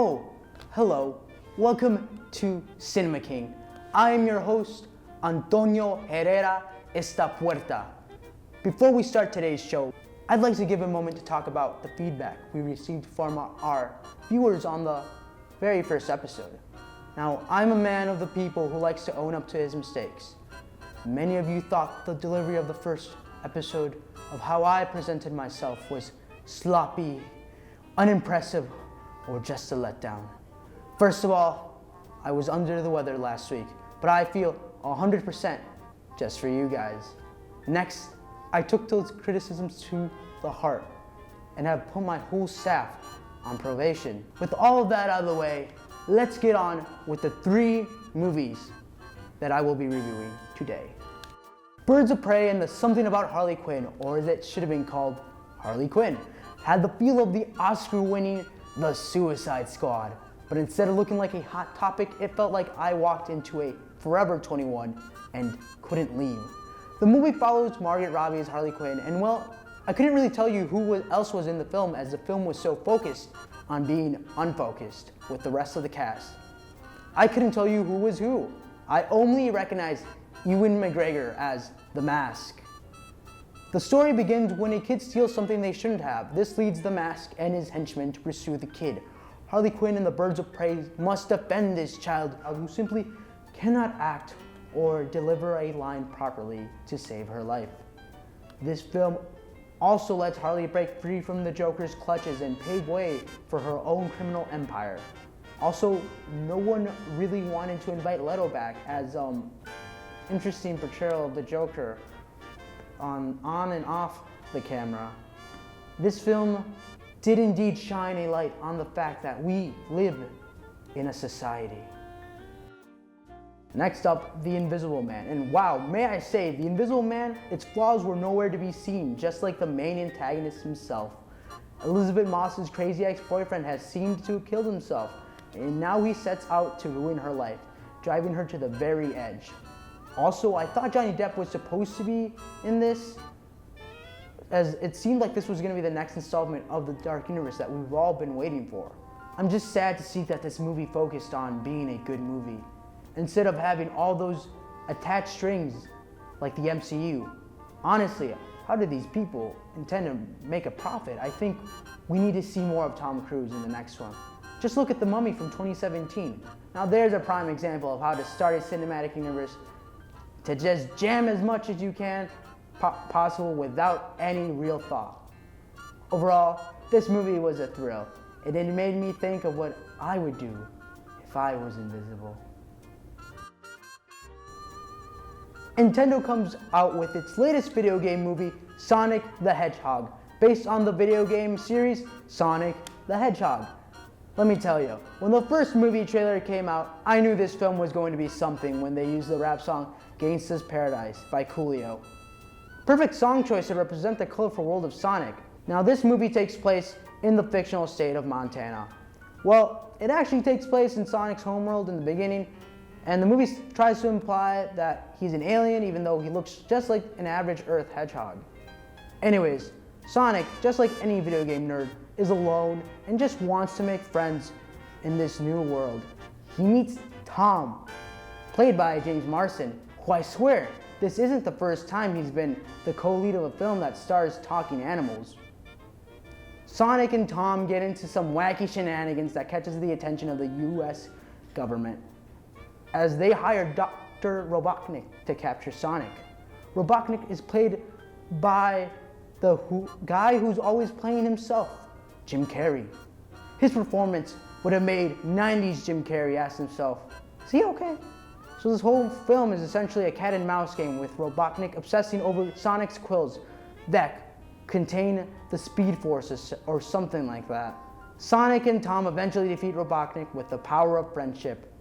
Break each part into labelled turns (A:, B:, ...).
A: Oh, hello. Welcome to Cinema King. I am your host, Antonio Herrera Esta Puerta. Before we start today's show, I'd like to give a moment to talk about the feedback we received from our viewers on the very first episode. Now, I'm a man of the people who likes to own up to his mistakes. Many of you thought the delivery of the first episode of how I presented myself was sloppy, unimpressive, or just a letdown. First of all, I was under the weather last week, but I feel 100% just for you guys. Next, I took those criticisms to the heart and have put my whole staff on probation. With all of that out of the way, let's get on with the 3 movies that I will be reviewing today. Birds of Prey and the Something About Harley Quinn, or as it should have been called, Harley Quinn, had the feel of the Oscar-winning The Suicide Squad, but instead of looking like a hot topic, it felt like I walked into a Forever 21 and couldn't leave. The movie follows Margot Robbie as Harley Quinn, and well, I couldn't really tell you who else was in the film as the film was so focused on being unfocused with the rest of the cast. I couldn't tell you who was who. I only recognized Ewan McGregor as the Mask. The story begins when a kid steals something they shouldn't have. This leads the Mask and his henchmen to pursue the kid. Harley Quinn and the Birds of Prey must defend this child who simply cannot act or deliver a line properly to save her life. This film also lets Harley break free from the Joker's clutches and pave way for her own criminal empire. Also, no one really wanted to invite Leto back as interesting portrayal of the Joker on and off the camera. This film did indeed shine a light on the fact that we live in a society. Next up, The Invisible Man. And wow, may I say, The Invisible Man, its flaws were nowhere to be seen, just like the main antagonist himself. Elizabeth Moss's crazy ex-boyfriend has seemed to have killed himself, and now he sets out to ruin her life, driving her to the very edge. Also, I thought Johnny Depp was supposed to be in this, as it seemed like this was going to be the next installment of the Dark Universe that we've all been waiting for. I'm just sad to see that this movie focused on being a good movie, instead of having all those attached strings like the MCU. Honestly, how did these people intend to make a profit? I think we need to see more of Tom Cruise in the next one. Just look at The Mummy from 2017. Now there's a prime example of how to start a cinematic universe to just jam as much as you can possible without any real thought. Overall, this movie was a thrill, and it made me think of what I would do if I was invisible. Nintendo comes out with its latest video game movie, Sonic the Hedgehog, based on the video game series Sonic the Hedgehog. Let me tell you, when the first movie trailer came out, I knew this film was going to be something when they used the rap song Gangsta's Paradise by Coolio. Perfect song choice to represent the colorful world of Sonic. Now this movie takes place in the fictional state of Montana. Well, it actually takes place in Sonic's homeworld in the beginning, and the movie tries to imply that he's an alien even though he looks just like an average Earth hedgehog. Anyways, Sonic, just like any video game nerd, is alone and just wants to make friends in this new world. He meets Tom, played by James Marsden, who I swear, this isn't the first time he's been the co-lead of a film that stars talking animals. Sonic and Tom get into some wacky shenanigans that catches the attention of the US government, as they hire Dr. Robotnik to capture Sonic. Robotnik is played by the guy who's always playing himself, Jim Carrey. His performance would have made 90s Jim Carrey ask himself, is he okay? So this whole film is essentially a cat and mouse game with Robotnik obsessing over Sonic's quills that contain the Speed Forces or something like that. Sonic and Tom eventually defeat Robotnik with the power of friendship.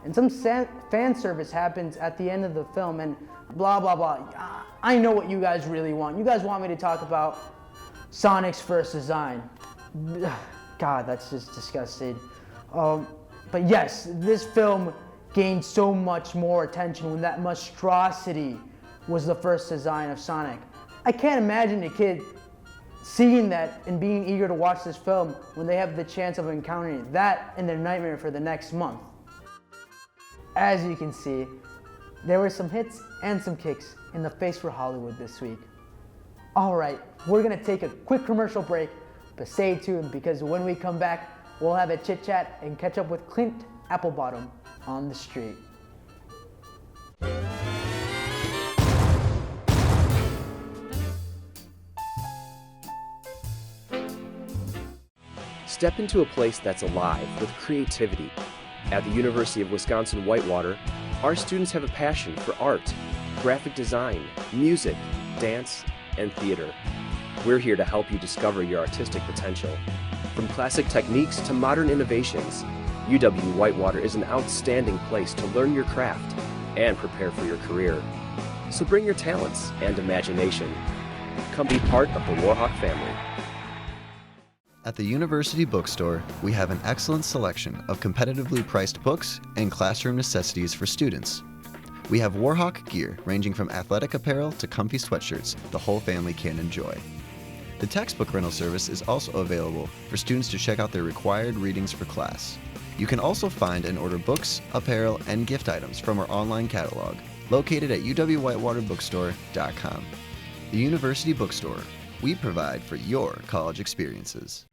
A: And some fan service happens at the end of the film and blah, blah, blah. I know what you guys really want. You guys want me to talk about Sonic's first design. God, that's just disgusting. But yes, this film gained so much more attention when that monstrosity was the first design of Sonic. I can't imagine a kid seeing that and being eager to watch this film when they have the chance of encountering that in their nightmare for the next month. As you can see, there were some hits and some kicks in the face for Hollywood this week. Alright, we're gonna take a quick commercial break, but stay tuned because when we come back, we'll have a chit chat and catch up with Clint Applebottom on the street.
B: Step into a place that's alive with creativity. At the University of Wisconsin-Whitewater, our students have a passion for art, graphic design, music, dance, and theater. We're here to help you discover your artistic potential. From classic techniques to modern innovations, UW-Whitewater is an outstanding place to learn your craft and prepare for your career. So bring your talents and imagination. Come be part of the Warhawk family.
C: At the University Bookstore, we have an excellent selection of competitively priced books and classroom necessities for students. We have Warhawk gear ranging from athletic apparel to comfy sweatshirts the whole family can enjoy. The textbook rental service is also available for students to check out their required readings for class. You can also find and order books, apparel, and gift items from our online catalog, located at uwwhitewaterbookstore.com. The University Bookstore. We provide for your college experiences.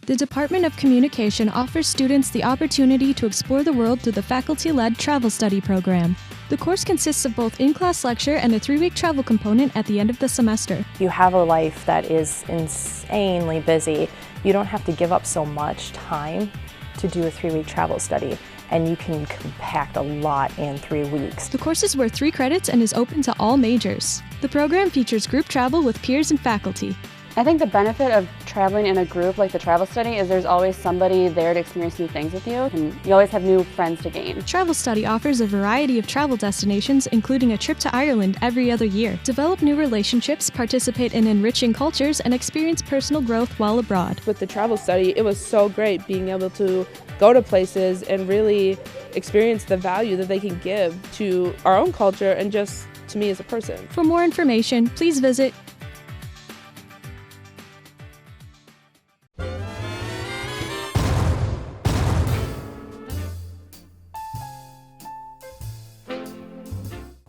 D: The Department of Communication offers students the opportunity to explore the world through the faculty-led travel study program. The course consists of both in-class lecture and a 3-week travel component at the end of the semester.
E: You have a life that is insanely busy. You don't have to give up so much time to do a 3-week travel study, and you can compact a lot in 3 weeks.
D: The course is worth 3 credits and is open to all majors. The program features group travel with peers and faculty.
F: I think the benefit of traveling in a group like the travel study is there's always somebody there to experience new things with you, and you always have new friends to gain.
D: Travel Study offers a variety of travel destinations, including a trip to Ireland every other year. Develop new relationships, participate in enriching cultures, and experience personal growth while abroad.
G: With the travel study, it was so great being able to go to places and really experience the value that they can give to our own culture and just to me as a person.
D: For more information, please visit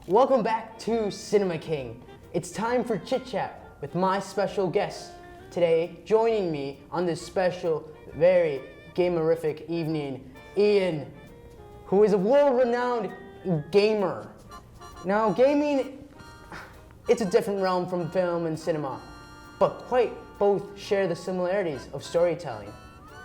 A: Welcome back to Cinema King. It's time for Chit Chat with my special guest. Today, joining me on this special, very gamerific evening, Ian, who is a world-renowned gamer. Now, gaming, it's a different realm from film and cinema, but quite both share the similarities of storytelling.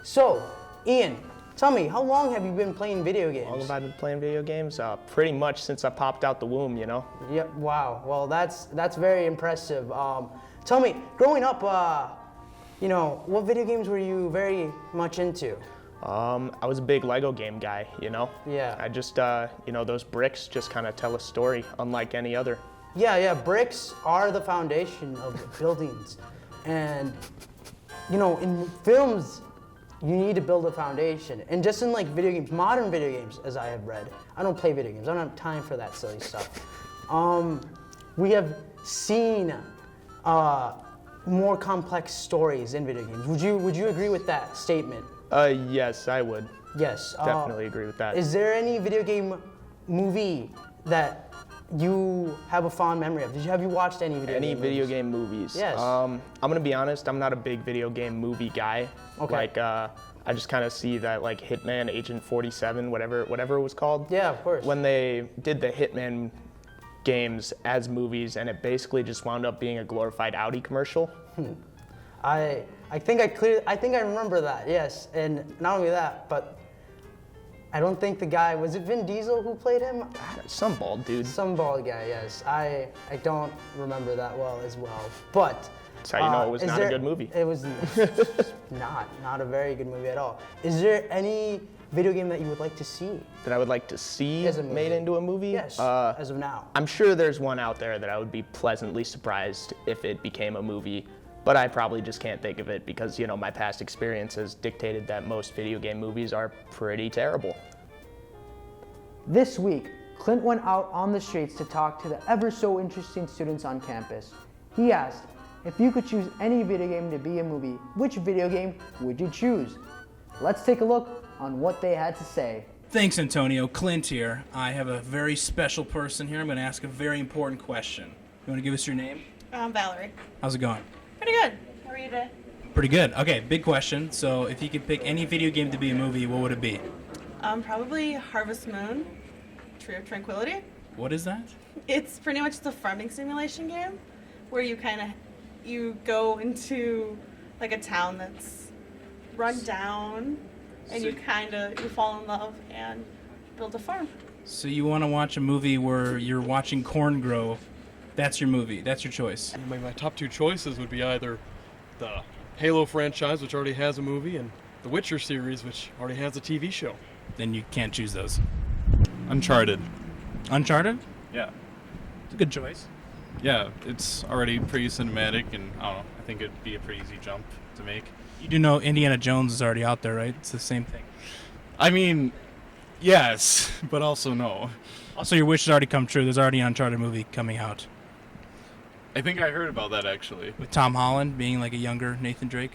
A: So, Ian, tell me, how long have you been playing video games?
H: How long have I been playing video games? Pretty much since I popped out the womb, you know?
A: Yep, wow. Well, that's very impressive. Tell me, growing up, what video games were you very much into?
H: I was a big Lego game guy, you know?
A: Yeah.
H: I just, those bricks just kind of tell a story unlike any other.
A: Yeah, bricks are the foundation of buildings. And, in films, you need to build a foundation. And just in video games, modern video games, as I have read, I don't play video games, I don't have time for that silly stuff. We have seen more complex stories in video games. Would you agree with that statement?
H: Yes, I would.
A: Yes.
H: Definitely agree with that.
A: Is there any video game movie that you have a fond memory of? Have you watched any video game movies? Yes.
H: I'm gonna be honest, I'm not a big video game movie guy.
A: Okay.
H: I just kind of see that Hitman, Agent 47, whatever it was called.
A: Yeah, of course.
H: When they did the Hitman games as movies, and it basically just wound up being a glorified Audi commercial.
A: I think I remember that. Yes, and not only that, but I don't think the guy, was it Vin Diesel who played him?
H: Some bald dude.
A: Some bald guy, yes. I don't remember that well as well. But
H: that's how you know it was not a good movie.
A: It was not a very good movie at all. Is there any video game that you would like to see?
H: That I would like to see made into a movie?
A: Yes, as of now.
H: I'm sure there's one out there that I would be pleasantly surprised if it became a movie. But I probably just can't think of it because, my past experiences dictated that most video game movies are pretty terrible.
A: This week, Clint went out on the streets to talk to the ever so interesting students on campus. He asked, if you could choose any video game to be a movie, which video game would you choose? Let's take a look on what they had to say.
I: Thanks, Antonio. Clint here. I have a very special person here. I'm going to ask a very important question. You want to give us your name?
J: Valerie.
I: How's it going?
J: Pretty good. How are you today?
I: Pretty good. Okay, big question. So if you could pick any video game to be a movie, what would it be?
J: Probably Harvest Moon, Tree of Tranquility.
I: What is that?
J: It's pretty much the farming simulation game where you go into like a town that's run down and you fall in love and build a farm.
I: So you want to watch a movie where you're watching corn grow. That's your movie. That's your choice.
K: My top two choices would be either the Halo franchise, which already has a movie, and the Witcher series, which already has a TV show.
I: Then you can't choose those.
L: Uncharted.
I: Uncharted?
L: Yeah.
I: It's a good choice.
L: Yeah, it's already pretty cinematic, and I don't know, I think it'd be a pretty easy jump to make.
I: You do know Indiana Jones is already out there, right? It's the same thing.
L: I mean, yes, but also no.
I: Also, your wish has already come true. There's already an Uncharted movie coming out.
L: I think I heard about that, actually.
I: With Tom Holland being like a younger Nathan Drake.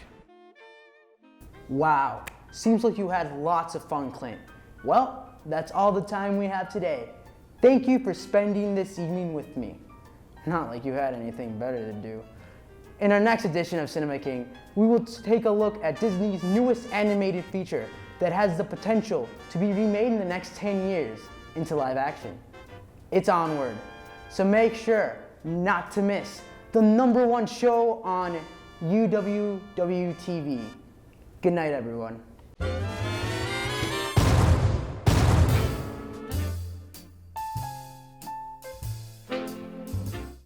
A: Wow, seems like you had lots of fun, Clint. Well, that's all the time we have today. Thank you for spending this evening with me. Not like you had anything better to do. In our next edition of Cinema King, we will take a look at Disney's newest animated feature that has the potential to be remade in the next 10 years into live action. It's Onward, so make sure not to miss the #1 show on UWW-TV. Good night, everyone.